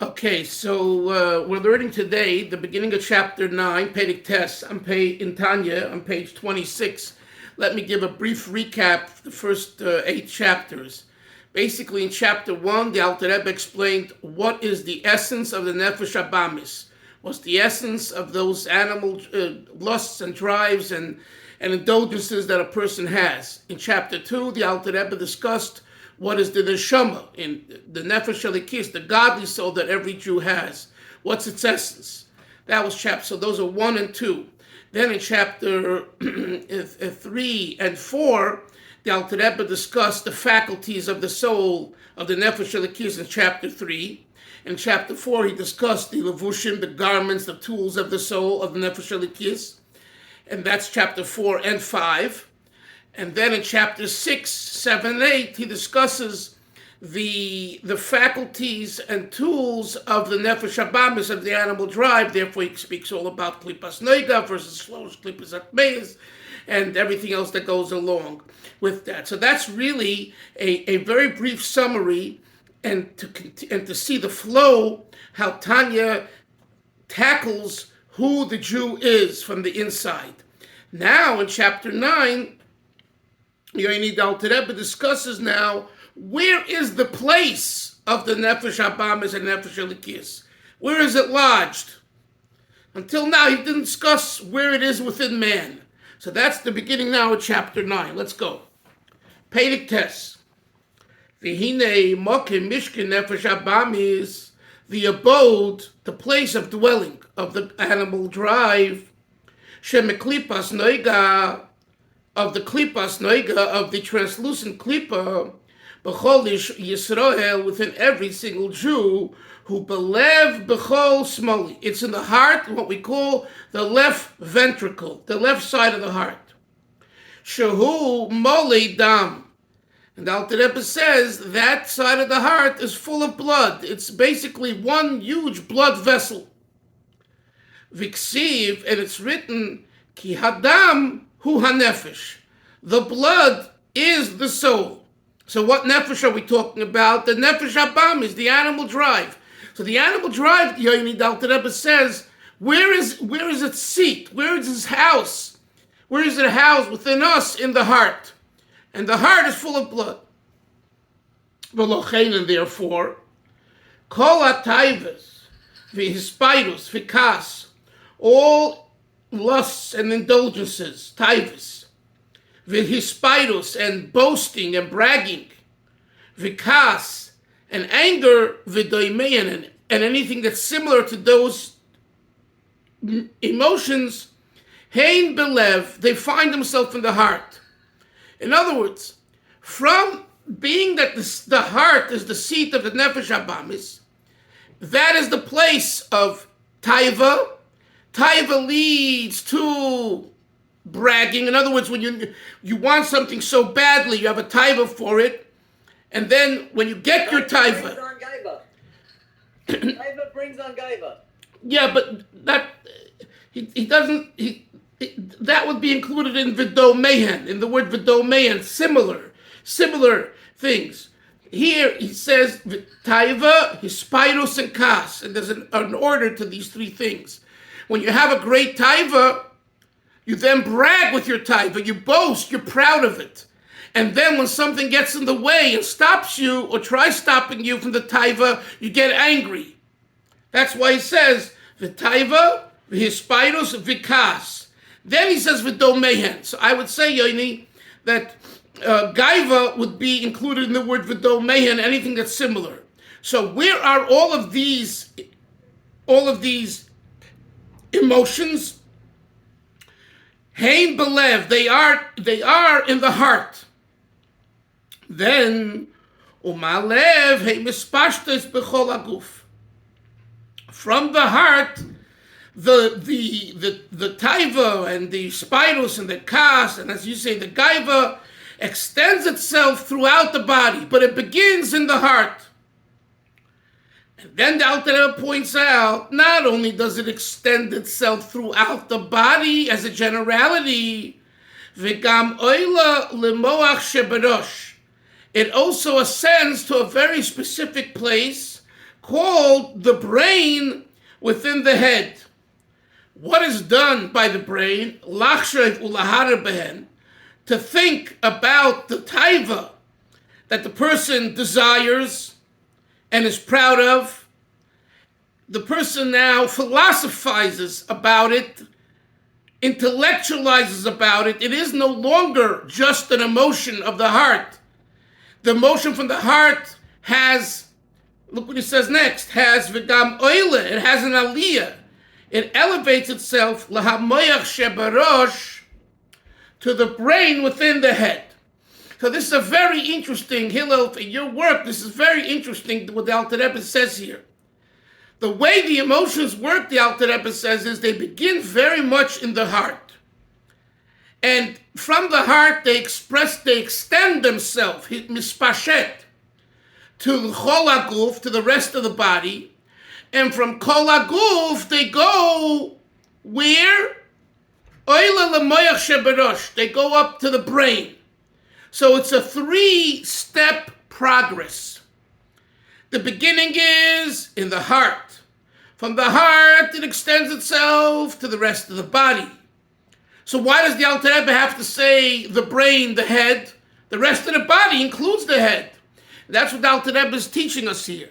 Okay, so we're learning today the beginning of chapter 9, Perek Tes, in Tanya, on page 26. Let me give a brief recap of the first 8 chapters. Basically, in chapter 1, the Alter Rebbe explained what is the essence of the Nefesh Abamis, what's the essence of those animal lusts and drives and indulgences that a person has. In chapter 2, the Alter Rebbe discussed what is the neshama, in the nefesh elikis, the godly soul that every Jew has. What's its essence? That was chapter. So those are 1 and 2. Then in chapter 3 and 4, the Alter Rebbe discussed the faculties of the soul of the nefesh elikis in chapter 3. In chapter 4, he discussed the levushim, the garments, the tools of the soul of the nefesh elikis, and that's chapter 4 and 5. And then in chapter 6, 7, and 8, he discusses the faculties and tools of the nefesh abamis, of the animal drive. Therefore, he speaks all about klipas noiga versus shlosh klipas atmeis, and everything else that goes along with that. So that's really a very brief summary, and to see the flow, how Tanya tackles who the Jew is from the inside. Now, in chapter 9, the Alter Rebbe discusses now, where is the place of the Nefesh Abamis and Nefesh Elikis? Where is it lodged? Until now, he didn't discuss where it is within man. So that's the beginning now of chapter 9. Let's go. Perek Tes. V'hinei mokim mishkin Nefesh Abamis, the abode, the place of dwelling of the animal drive, shemeklipas noiga, of the klipas noiga, of the translucent klipa, b'chol Yisrael, within every single Jew, who belev b'chol smoli. It's in the heart, what we call the left ventricle, the left side of the heart. Shehu moli dam. And Alter Rebbe says that side of the heart is full of blood. It's basically one huge blood vessel. Viksiv, and it's written, ki hadam hu hanefesh. The blood is the soul. So what nefesh are we talking about? The nefesh abam is the animal drive. So the animal drive, Yoini Alter Rebbe says, where is its seat? Where is its house? Where is it housed? Within us, in the heart. And the heart is full of blood. V'lochein, and therefore, kol ha'taivas, v'hispidus, v'kas, all lusts and indulgences, taivas, v'hispidus, and boasting and bragging, v'kas, and anger, v'doimein, and anything that's similar to those emotions, hein belev, they find themselves in the heart. In other words, from being that the heart is the seat of the nefesh abamis, that is the place of taiva. Taiva leads to bragging. In other words, when you want something so badly, you have a taiva for it, and then when you get your taiva, taiva brings on gaiva. Yeah, but that he doesn't. That would be included in vidomehen, in the word vidomehen, similar things. Here he says taiva, hispidus, and kas, and there's an order to these three things. When you have a great taiva, you then brag with your taiva, you boast, you're proud of it. And then when something gets in the way and stops you or tries stopping you from the taiva, you get angry. That's why he says v'taiva, v'hispidus, v'kas. Then he says v'domehen. So I would say, Yoni, that gaiva would be included in the word v'domehen, anything that's similar. So where are all of these emotions? Hein belev, they are in the heart. Then umalev hey mispashtes bechol aguf. From the heart, the taiva and the spidus and the kas, and as you say, the gaiva, extends itself throughout the body, but it begins in the heart. And then the Alter Rebbe points out, not only does it extend itself throughout the body as a generality, v'gam oila lemoach sheberosh, it also ascends to a very specific place called the brain within the head. What is done by the brain? Lachshav ulahara behen, to think about the taiva that the person desires and is proud of. The person now philosophizes about it, intellectualizes about it. It is no longer just an emotion of the heart. The emotion from the heart has, look what he says next, has v'gam oile, it has an aliyah. It elevates itself, lahamoyach shebarosh, to the brain within the head. So this is a very interesting, Hillel, in your work, this is very interesting what the Alter Rebbe says here. The way the emotions work, the Alter Rebbe says, is they begin very much in the heart. And from the heart, they extend themselves, mispashet, to chol haguf, to the rest of the body. And from kol haguf, they go where? Oila lemoyach sheberosh. They go up to the brain. So it's a 3-step progress. The beginning is in the heart. From the heart, it extends itself to the rest of the body. So why does the Alter Rebbe have to say the brain, the head? The rest of the body includes the head. That's what the Alter Rebbe is teaching us here.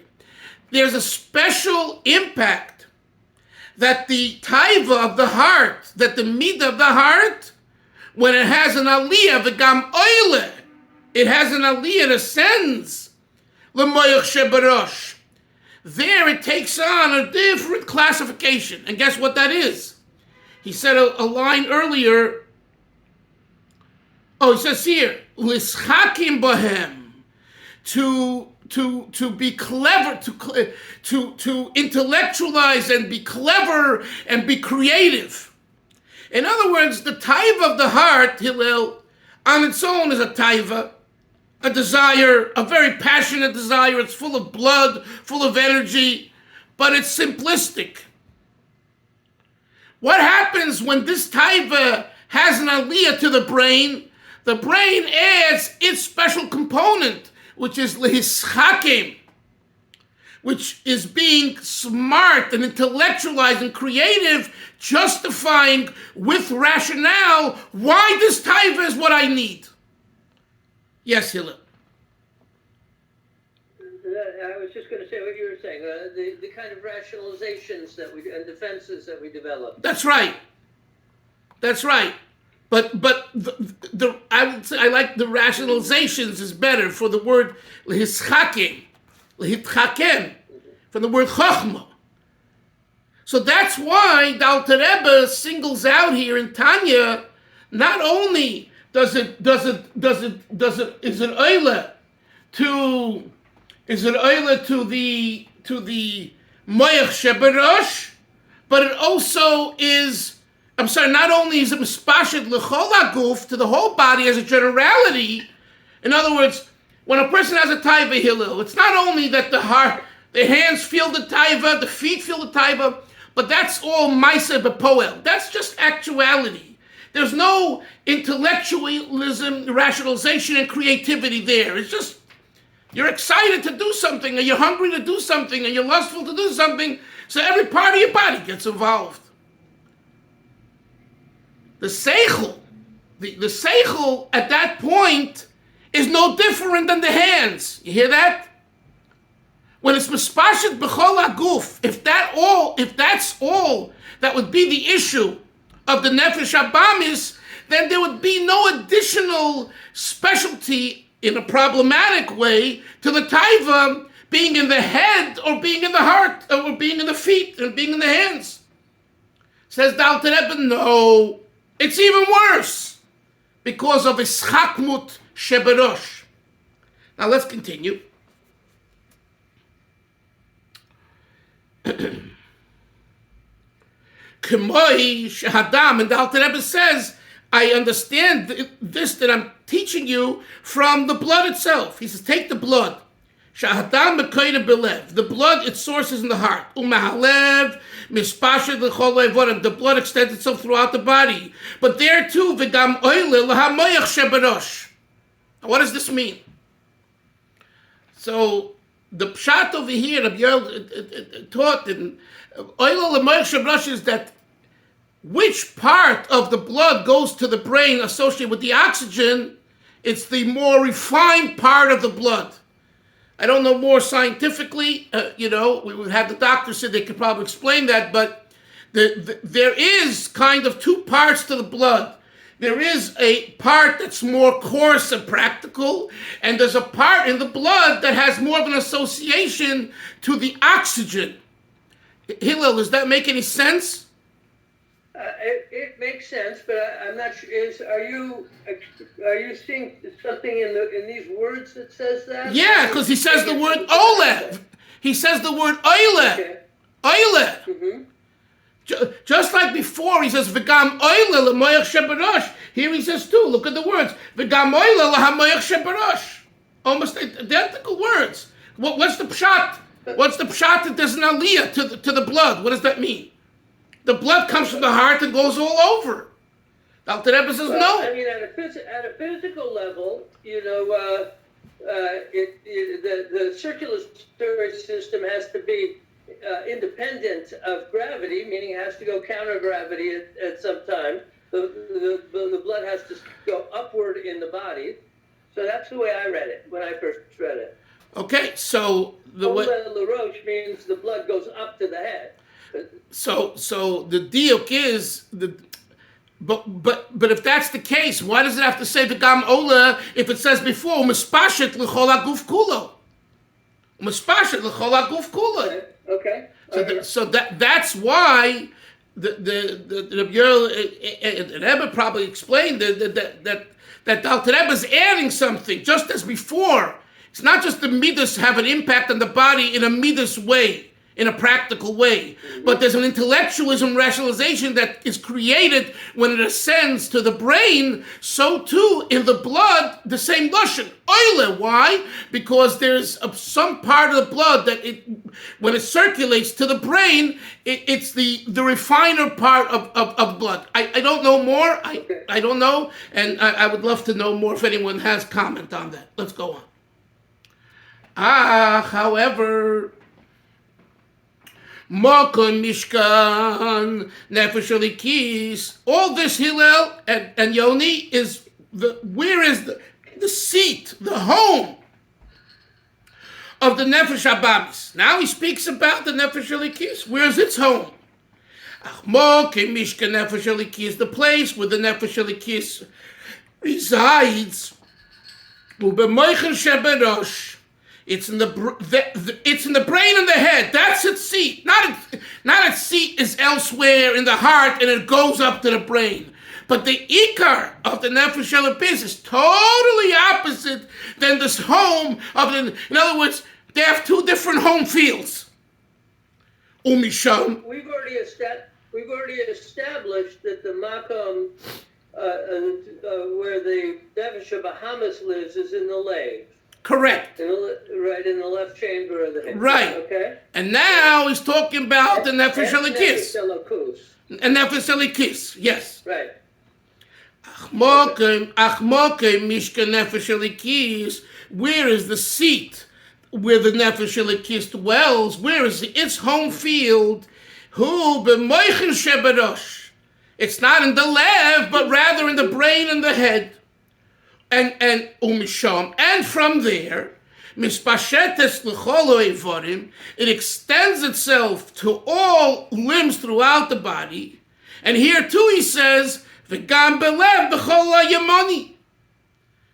There's a special impact that the taiva of the heart, that the midah of the heart, when it has an aliyah, v'gam oile, it has an aliyah, it ascends, l'moyach shebarosh. There it takes on a different classification. And guess what that is? He said a line earlier. Oh, he says here, lischakim bohem, to be clever, to intellectualize and be clever and be creative. In other words, the taiva of the heart, Hillel, on its own is a taiva, a desire, a very passionate desire. It's full of blood, full of energy, but it's simplistic. What happens when this taiva has an aliyah to the brain? The brain adds its special component, which is lehischakim, which is being smart and intellectualized and creative, justifying with rationale why this taiva is what I need. Yes, Hillel. I was just going to say what you were saying, the kind of rationalizations that we and defenses that we develop. That's right. That's right. But I would say I like the rationalizations is better for the word lehischakim, from the word chachma. So that's why the Alter Rebbe singles out here in Tanya. Not only is it oile to the moyach sheberosh, but it also is. Not only is it mispashet l'chol haguf, to the whole body as a generality. In other words, when a person has a taiva, Hillel, it's not only that the hands feel the taiva, the feet feel the taiva, but that's all maisa b'poel. That's just actuality. There's no intellectualism, rationalization, and creativity there. It's just, you're excited to do something, and you're hungry to do something, and you're lustful to do something, so every part of your body gets involved. The seichel, the seichel at that point is no different than the hands. You hear that? When it's mispashet b'chol haguf, if that's all that would be the issue of the nefesh habamis, then there would be no additional specialty in a problematic way to the taiva being in the head or being in the heart or being in the feet and being in the hands. Says the Alter Rebbe, no. It's even worse because of ischakmut sheberosh. Now let's continue. K'moi shehadam, and the Alter Rebbe says, I understand this that I'm teaching you from the blood itself. He says, take the blood. Shehadam mekoyne belev. The blood, its source is in the heart. Umahalev mispashet l'chol levorim. The blood extends itself throughout the body. But there too, v'gam oile l'hamoyach sheberosh. What does this mean? So the pshat over here, Rabbi Yoel taught in Oil L'Moich Shabrosh is that which part of the blood goes to the brain associated with the oxygen, it's the more refined part of the blood. I don't know more scientifically, we would have the doctor say they could probably explain that, but there is kind of two parts to the blood. There is a part that's more coarse and practical, and there's a part in the blood that has more of an association to the oxygen. Hillel, does that make any sense? It makes sense, but I'm not sure. Are you seeing something in these words that says that? Yeah, because he says the word olev. He says the word oile. Okay. Oile. Mm-hmm. Just like before, he says v'gam oile l'moich sheberosh. Here he says too. Look at the words. V'gam oile l'hamoich sheberosh. Almost identical words. What's the pshat? What's the pshat that there's an aliyah to the blood? What does that mean? The blood comes from the heart and goes all over. Dr. Rebbe says no. I mean, at a physical level, the circulatory system has to be independent of gravity, meaning it has to go counter gravity at some time. The blood has to go upward in the body. So that's the way I read it when I first read it. Okay, so the way LaRoche means the blood goes up to the head. So the diuk is but if that's the case, why does it have to say the gam ola if it says before mispashet l'chol haguf kulo? Mispashet l'chol haguf kulo. Okay. So that's why the Rebbe probably explained that Dr. Rebbe is adding something just as before. It's not just the midas have an impact on the body in a midas way, in a practical way, but there's an intellectualism rationalization that is created when it ascends to the brain. So too in the blood, the same lashon oile. Why? Because there's some part of the blood that when it circulates to the brain, it's the refiner part of blood. I don't know more. I don't know, and I would love to know more if anyone has comment on that. Let's go on. However, Mokon Mishkan Nefesh Elikis. All this Hillel and Yoni is where is the seat, the home of the Nefesh Abamis. Now he speaks about the Nefesh Elikis. Where is its home? Mokon Mishkan Nefesh Elikis, the place where the Nefesh Elikis resides. Ubemoichen Sheberosh. It's in the brain and the head. That's its seat. Not its seat is elsewhere in the heart and it goes up to the brain. But the ikar of the nefesh elokis is totally opposite than this home of the. In other words, they have two different home fields. Umisham. We've already established that the makom where the nefesh Bahamas lives is in the leg. Correct. Right in the left chamber of the head. Right. Okay. And now he's talking about the nefesh elokis. And nefesh elokis, yes. Right. Achmokem mishkan nefesh elokis. Where is the seat where the nefesh elokis dwells? Where is its home field? Hu b'moichen sheberosh. It's not in the lev, but rather in the brain and the head. And umisham, and from there, mispashetes l'chol ha'evorim, it extends itself to all limbs throughout the body. And here too he says, v'gam belev b'chol ha'yamoni.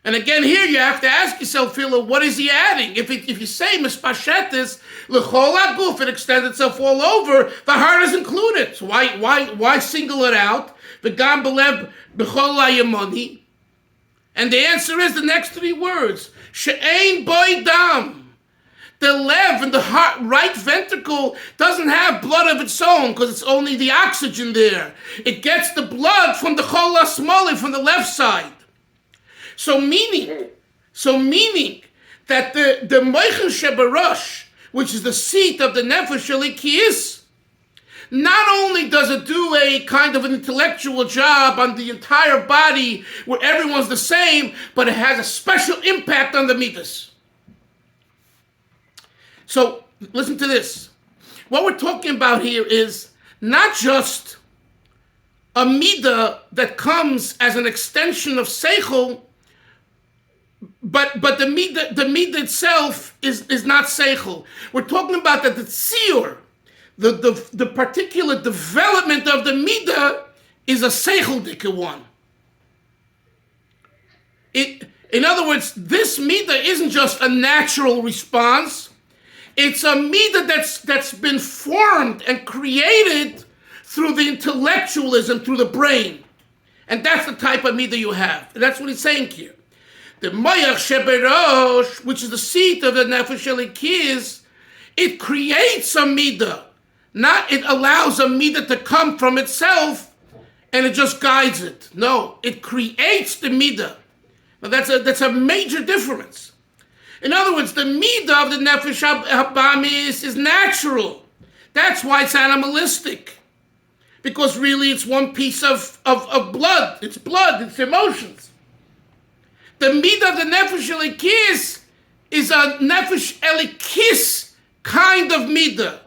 And again here you have to ask yourself, Philo, what is he adding? If you say mispashetes l'chol ha'guf, it extends itself all over, the heart is included. So why single it out? V'gam belev b'chol ha'yamoni. And the answer is the next three words. She'ein boi dam. The lev in the heart, right ventricle doesn't have blood of its own because it's only the oxygen there. It gets the blood from the chol ha'smoli, from the left side. So meaning that the moichen sheberosh, which is the seat of the nefesh elikis, not only does it do a kind of an intellectual job on the entire body where everyone's the same, but it has a special impact on the midas. So listen to this. What we're talking about here is not just a midah that comes as an extension of seichel, but the midah itself is not seichel. We're talking about that the tziyur, the particular development of the midah is a seichel-dike one. In other words, this midah isn't just a natural response. It's a midah that's been formed and created through the intellectualism, through the brain. And that's the type of midah you have. And that's what he's saying here. The moyach sheberosh, which is the seat of the nefesh elikis, it creates a midah. Not it allows a midah to come from itself and it just guides it. No, it creates the midah. Now that's a major difference. In other words, the midah of the nefesh habamis is natural. That's why it's animalistic. Because really it's one piece of blood. It's blood, it's emotions. The midah of the nefesh elikis is a nefesh elikis kind of midah.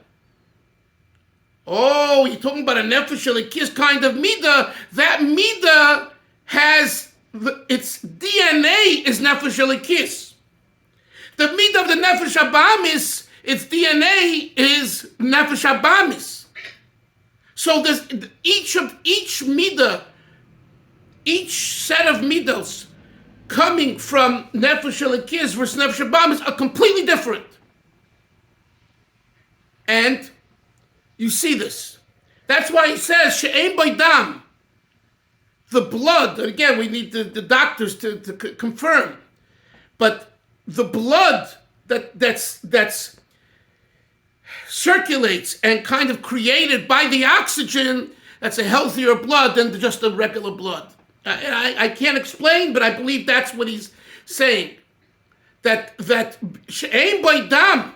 Oh, you're talking about a nefesh elikis kind of midah. That midah has, its DNA is nefesh elikis. The midah of the nefesh habamis, its DNA is nefesh habamis. So there's each midah, each set of midos coming from nefesh elikis versus nefesh habamis are completely different. And you see this. That's why he says she'ein baydam. The blood, and again, we need the doctors to confirm, but the blood that's circulates and kind of created by the oxygen, that's a healthier blood than just the regular blood. I can't explain, but I believe that's what he's saying. That she'ein baydam.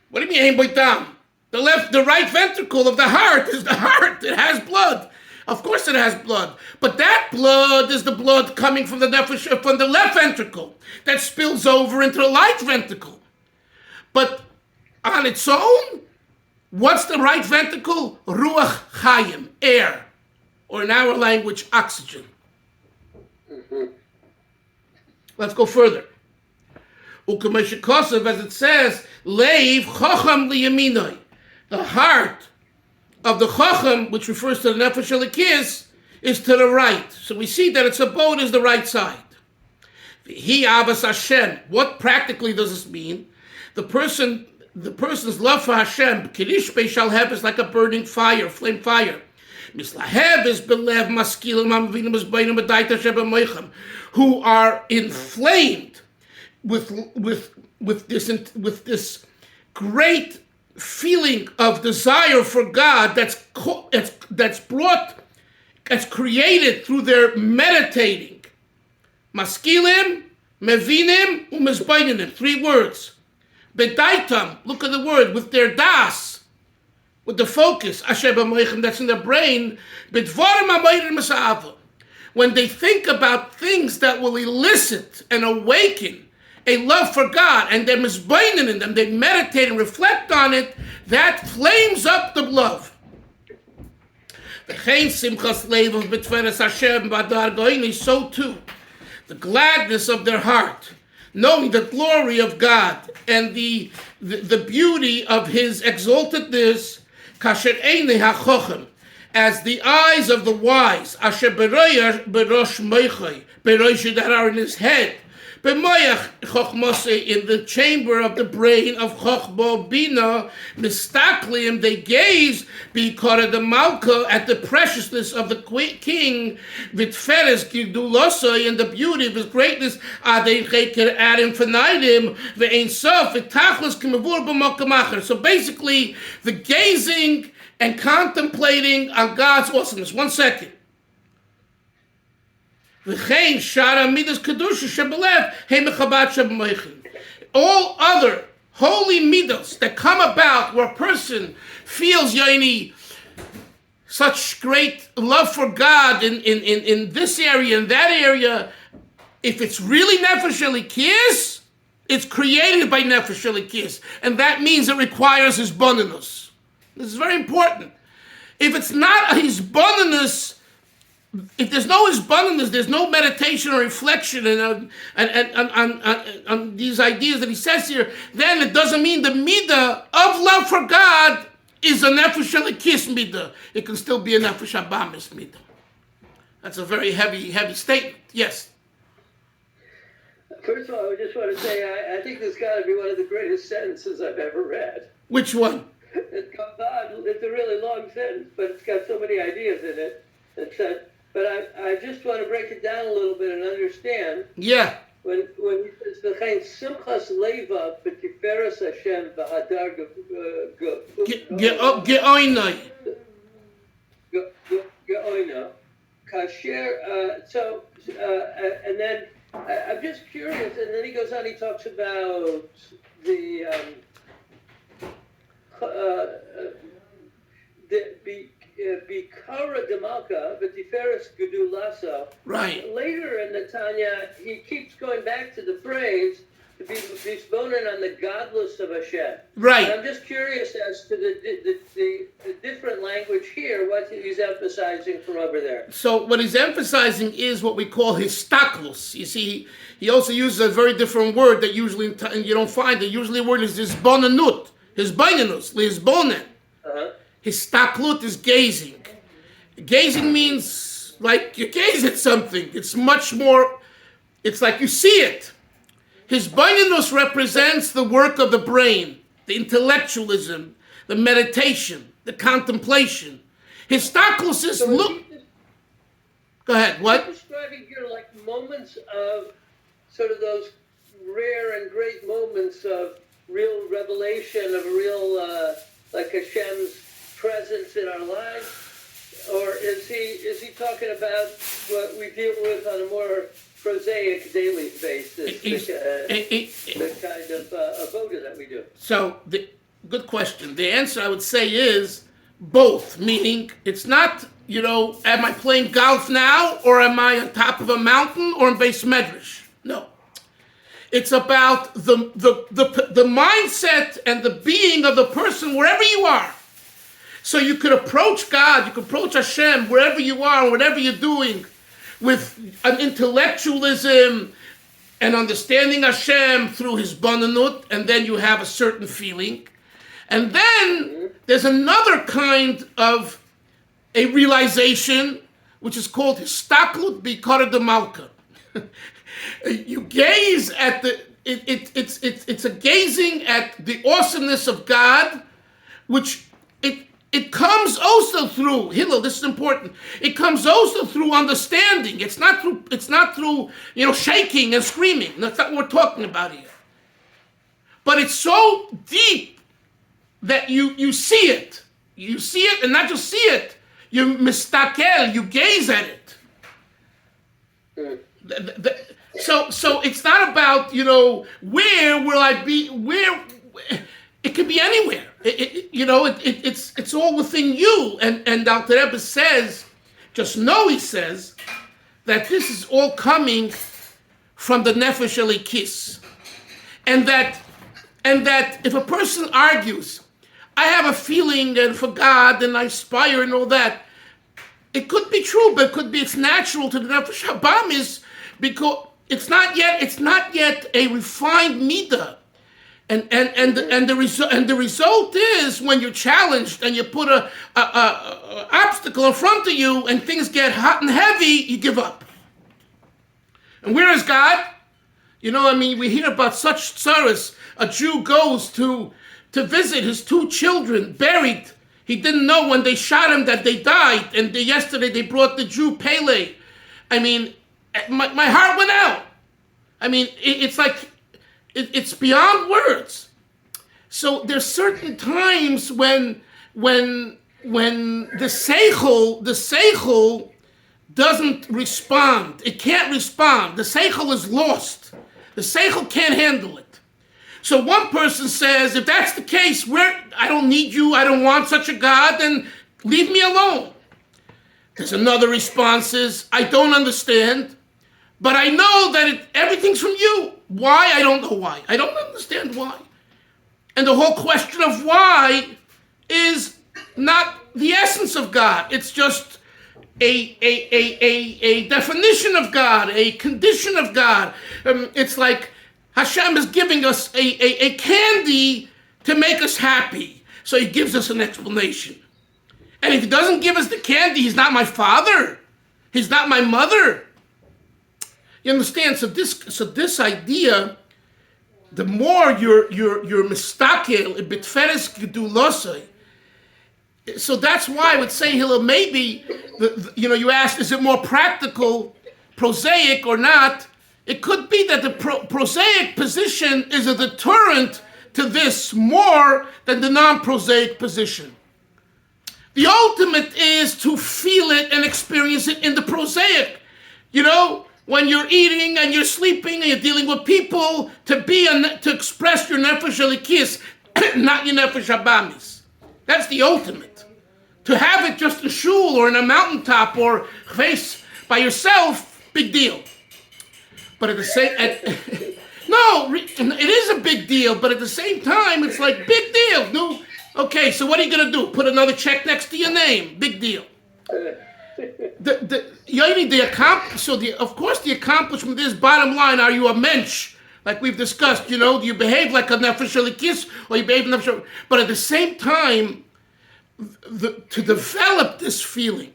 What do you mean ein baydam? The right ventricle of the heart is the heart. It has blood. Of course it has blood. But that blood is the blood coming from the nefesh, from the left ventricle that spills over into the right ventricle. But on its own, what's the right ventricle? Ruach chayim, air. Or in our language, oxygen. Mm-hmm. Let's go further. U'kameshe kosev, as it says, leiv chocham liyaminoi. The heart of the chacham, which refers to the nefesh elikis, is to the right. So we see that its abode is the right side. He avas Hashem. What practically does this mean? The person's love for Hashem, kirishpe shalhev, is like a burning fire, flame fire. Mislahev is belev maskilim amavinim is beinim b'daita shebemoichem, who are inflamed with this great feeling of desire for God that's created through their meditating. Maskilim, mevinim, umezbainim. 3 words. Bedaitam, look at the word, with their das, with the focus, asher b'moichem, that's in their brain. Bidvarim hamayrim masa'ava. When they think about things that will elicit and awaken a love for God, and they're misbaining in them, they meditate and reflect on it, that flames up the love. So too, the gladness of their heart, knowing the glory of God and the beauty of His exaltedness, as the eyes of the wise, that are in his head, in the chamber of the brain of Chochma Bina, mistaklim, they gaze because the Malka at the preciousness of the king, vitferes gidulosai, and the beauty of his greatness, so basically, the gazing and contemplating on God's awesomeness. 1 second. All other holy midos that come about where a person feels such great love for God in this area, in that area, if it's really nefesh elikis, It's created by Nefesh Elikis, and that means it requires Hisbonenus. This is very important. If it's not a Hisbonenus, if there's no Hisbonenus, there's no meditation or reflection on these ideas that he says here, then it doesn't mean the midah of love for God is a Nefesh Elikis midah. It can still be a Nefesh Abamis midah. That's a very heavy statement. Yes. First of all, I just want to say I think this got to be one of the greatest sentences I've ever read. Which one? It goes on. It's a really long sentence, but it's got so many ideas in it. But I just want to break it down a little bit and understand. Yeah. When he says "V'chein simchas leva b'tiferes Hashem v'hadar ge'oinai." Ge'oina. Kasher. And then I'm just curious. And then he goes on. He talks about the Bikara Demalka, V'tiferes Gedulasa. Right. Later in the Tanya, he keeps going back to the phrase to be disponen on the godless of Hashem. Right. And I'm just curious as to the different language here, what he's emphasizing from over there. So what he's emphasizing is what we call histaklus. You see, he also uses a very different word that usually you don't find it. Usually the word is hisbonenut, hisbonenus, lihizbonen. Histaklut is gazing. Gazing means like you gaze at something. It's much more, it's like you see it. Hisbonenus represents the work of the brain, the intellectualism, the meditation, the contemplation. Histaklus is look. Go ahead, what? He's describing here like moments of sort of those rare and great moments of real revelation, of real, like Hashem's presence in our lives, or is he talking about what we deal with on a more prosaic daily basis, the kind of avoda that we do? So, good question. The answer I would say is both, meaning it's not, am I playing golf now, or am I on top of a mountain, or in Beis Medrash? No. It's about the mindset and the being of the person wherever you are. So you could approach God, you could approach Hashem wherever you are, whatever you're doing, with an intellectualism and understanding Hashem through his bonanut, and then you have a certain feeling. And then there's another kind of a realization, which is called histaklut bikara demalka. You gaze at it's a gazing at the awesomeness of God, which it comes also through Hillel. This is important. It comes also through understanding. It's not through shaking and screaming. That's not what we're talking about here. But it's so deep that you see it. You see it, and not just see it. You mistakel. You gaze at it. So it's not about where will I be? Where it could be anywhere. It's all within you. And Dr. Rebbe says, he says that this is all coming from the Nefesh Elikis, and that if a person argues, I have a feeling and for God and I aspire and all that, it could be true, but it could be it's natural to the Nefesh Habamis because it's not yet a refined midah. And the result is when you're challenged and you put a obstacle in front of you and things get hot and heavy, you give up. And where is God? We hear about such tzaras. A Jew goes to visit his two children buried. He didn't know when they shot him that they died. And yesterday they brought the Jew Pele. My heart went out. It's like it's beyond words. So there's certain times when the seichel doesn't respond. It can't respond. The seichel is lost. The seichel can't handle it. So one person says, if that's the case, I don't need you, I don't want such a God, then leave me alone. There's another response is, I don't understand, but I know that everything's from you. Why? I don't know why. I don't understand why. And the whole question of why is not the essence of God. It's just a definition of God, a condition of God. It's like Hashem is giving us a candy to make us happy. So he gives us an explanation. And if he doesn't give us the candy, he's not my father. He's not my mother. You understand? So this idea, the more you're mistakel, bitferes gedulosai. So that's why I would say, Hillel, maybe, you asked, is it more practical, prosaic or not? It could be that the prosaic position is a deterrent to this more than the non-prosaic position. The ultimate is to feel it and experience it in the prosaic. When you're eating and you're sleeping and you're dealing with people, to express your nefesh elikis, not your nefesh abamis. That's the ultimate. To have it just in shul or in a mountaintop or face by yourself, big deal. But at the same, no, it is a big deal. But at the same time, it's like big deal. No, okay. So what are you gonna do? Put another check next to your name? Big deal. Of course, the accomplishment is bottom line. Are you a mensch? Like we've discussed, do you behave like a nefesh elikis or you behave nefesh? But at the same time, to develop this feeling,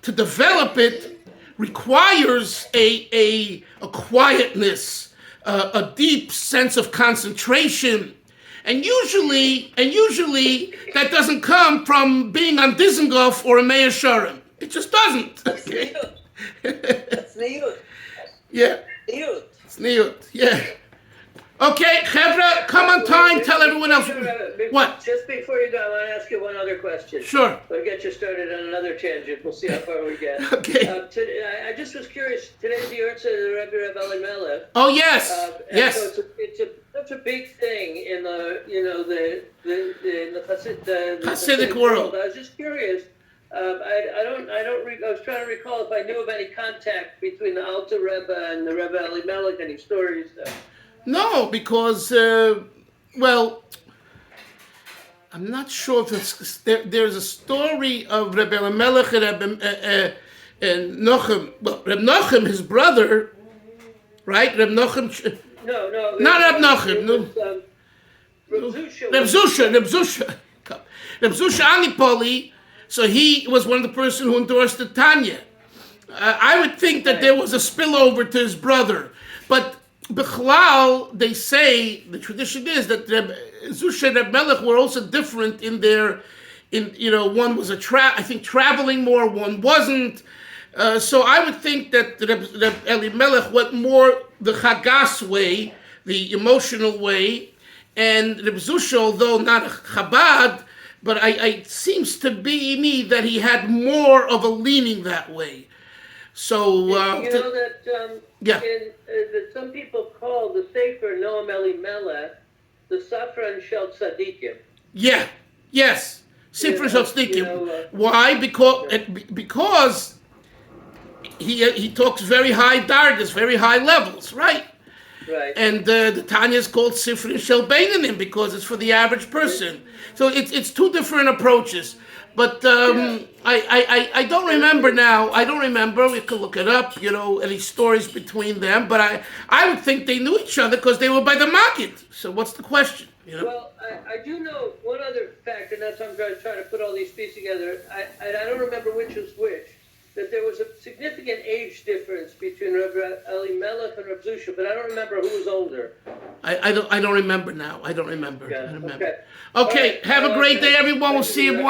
to develop it requires a quietness, a deep sense of concentration, and usually that doesn't come from being on Dizengoff or a Meir Sharem. It just doesn't. Okay? That's niyut. Yeah. Niyut. It's niyut. Yeah. Okay, Chevra, come on time. Tell everyone else. What? Just before you go, I want to ask you one other question. Sure. We'll get you started on another tangent. We'll see how far we get. Okay. I just was curious. Today's the Yahrtzeit of Rabbi Elimelech. Oh yes. Yes. So it's such a big thing in the Hasidic world. I was just curious. I was trying to recall if I knew of any contact between the Alter Rebbe and the Rebbe Elimelech, any stories. No, because I'm not sure if there's a story of Rebbe Elimelech and Nochem. Well, Reb Nochem, his brother, right? Reb Nochem. No. Not Reb Nochem. No. Reb Zusha Anipoli. So he was one of the person who endorsed the Tanya. I would think that there was a spillover to his brother, but Bichlal, they say the tradition is that Zusha and Reb Melech were also different in their, one was traveling more, one wasn't. So I would think that Reb Elimelech went more the Chagas way, the emotional way, and Reb Zusha, although not a Chabad, but it seems to be me that he had more of a leaning that way. So that some people call the Sefer Noam Elimelech the Safran Shel Tzadikim. Yeah. Yes. Sifra Shel Tzadikim. Why? Because he talks very high dargas, very high levels, right? Right. And the Tanya is called Sifra Shel Beinanim because it's for the average person. So it's two different approaches. But I don't remember now. I don't remember. We could look it up, any stories between them. But I would think they knew each other because they were by the market. So what's the question? Well, I do know one other fact, and that's why I'm trying to put all these pieces together. I don't remember which was which. That there was a significant age difference between Rabbi Elimelech and Rabbi Zusha, but I don't remember who was older. I don't remember now. I don't remember. Yeah. Okay. Have a great day, everyone. We'll see you.